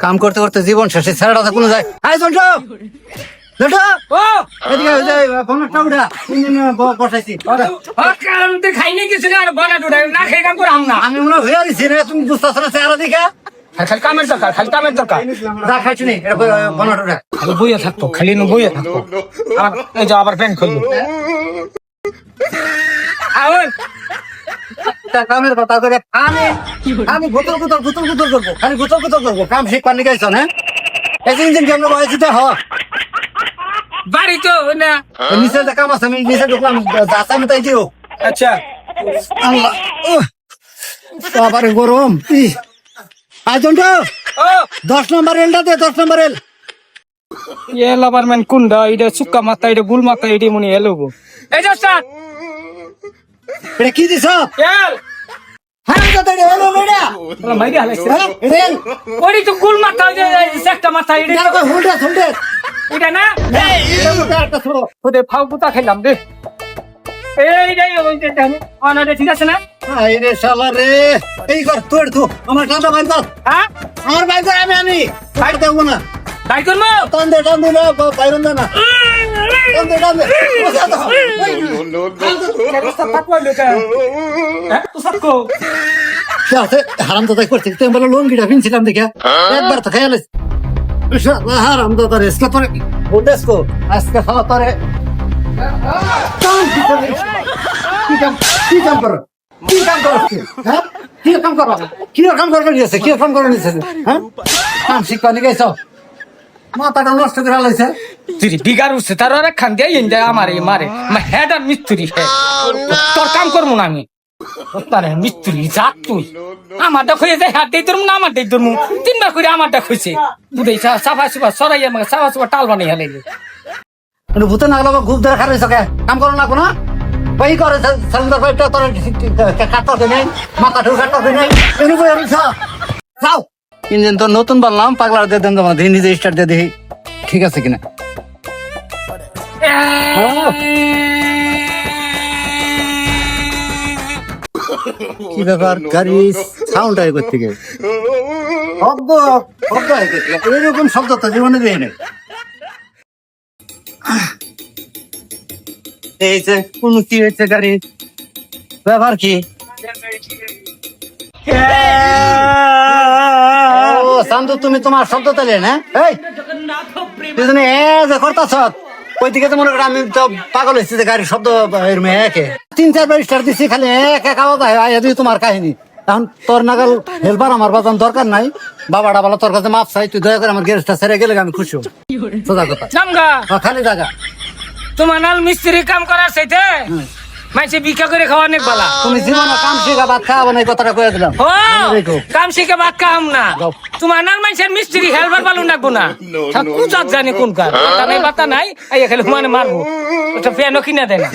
কাম করতে করতে জীবন শেষে ছেড়াটা কোনো যায়। আয় জন্টু জন্টু ও এদিকে ওই যে বনটা উঠা ইঞ্জিন বসাইছি। খাইনি কিছু না বনা টুটা না খেয়ে কাম করে না আমি মনে হয়ে গেছি রে, তুমি বুঝতেছ না চেহারা দিকা। খালি কামের দরকার খালি কামের দরকার যা খাইছি নি বনটা উঠা। খালি বইয়ে থাকতো খালি বইয়ে থাকতো আবার এই যে আবার প্যান্ট খুললো কামের কথা করে আমি গুতল করবো, খালি গুতল করবো, কাম শিখবার নিয়ে গেছ না। এই ইঞ্জিন কেমন বয়েছি তো হ বাড়ি তো না নিচে যে কাম আছে আমি নিচে ঢুকলাম, যাচ্ছে আমি তাই দিও। আচ্ছা আল্লাহ আবার গরম। আজন্ট ও 10 নম্বর এলটা দে, 10 নম্বর এল। এল আবার ম্যান কুন্ডা এটা সুক্কা মাথা এটা গুল মাথা এটা মনে এলো গো এই যে স্যার এটা কি দিছ? এল হ্যাঁ তো এটা এলো বেটা। বলা মাইরি হালাইছে হ্যাঁ এল ওই তো গুল মাথা ওই যে একটা মাথা এটা এটা কই হুলটা শুনতে। এটা না এটা মুখে একটা ছোড়ো। ওদের ফাউ পুতা খেলাম রে এইটাই ওই যে অনারে ঠিক আছে না আই রে শালা রে, এই কর তোর তো আমার টাকা বাইর কর। হ্যাঁ আমার বাইর কর, আমি বাইর দেব না। তাই করবো টান দে না বাইরন দে না। টান দে বসা তো। তো সবকো হারাম দাদা করতে তুমি বলে লঙ্গিটা কিনছিলাম দেখে একবার তো খেয়াল হারাম দাদা রে আজকে তোরে বলেছো আজকে খাওয়া তোরে কি কাম করো হ্যাঁ কি কাম করবে নিয়েছে কি কাম করে নিয়েছে হ্যাঁ কাম শিখবা নিয়ে গেছ মাথাটা নষ্ট করে লাইছে তুই বিগার উঠছে তার আর খান দিয়ে ইন্দা আমারে মারে হেড আর মিস্ত্রি হে তোর কাম করবো না আমি তারে মিস্ত্রি যাক তুই আমারটা খুঁজে যায় হাত দিয়ে ধরবো না আমারটাই ধরবো 3 বার করে আমারটা খুঁজছে তুই সাফা সুফা সরাই আমাকে সাফা সুফা টাল বানিয়ে হেলে ভূতে না লাগলো খুব ধরে খারাপ সকে কাম করো না কোনো ওই করে সিলিন্ডার পাইপটা তোর কাটতে নেই মাথা ঢুক কাটতে নেই এনে বই আমি যাও ইঞ্জিন তো নতুন বানলাম পাগলার দিয়ে দেন তোমার দেখি নিজে স্টার্ট দিয়ে দেখি ঠিক আছে কিনা কি ব্যাপার গাড়ি সাউন্ড আয় করতে গিয়ে শব্দ আয় করতে এরকম শব্দ তো জীবনে দিয়ে নেই এই যে কোন কি হয়েছে গাড়ি ব্যাপার কি ও শান্তু তুমি তোমার শব্দ তাহলে না এই তুই যে করতাছ ওই দিকে তো মনে করি আমি তো পাগল হয়েছি যে গাড়ির শব্দ এরকম একে 3-4 বার স্টার্ট দিচ্ছি খালি এক এক আওয়াজ হয় তোমার কাহিনী এখন তোর নাগাল হেল্পার আমার বাজান দরকার নাই বাবাটা বলো তোর কাছে মাপ চাই তুই দয়া করে আমার গ্যারেজটা ছেড়ে গেলে আমি খুশি হব সোজা কথা জামগা খালি জায়গা তোমার নাল মিস্ত্রি কাম করার চাইতে মাইসে ভিক্ষা করে খাওয়া অনেক বালা তুমি জীবনে কাম শিখা ভাত খাওয়াবো না এই কথাটা কয়ে দিলাম ও কাম শিখে ভাত খাম না তোমার নাল মাইসের মিস্ত্রি হেলবার পালন রাখবো না কুজাত জানি কোন কার বাতা নাই এই খেলে মানে মারবো ওটা ফ্যানও কিনা দেয় না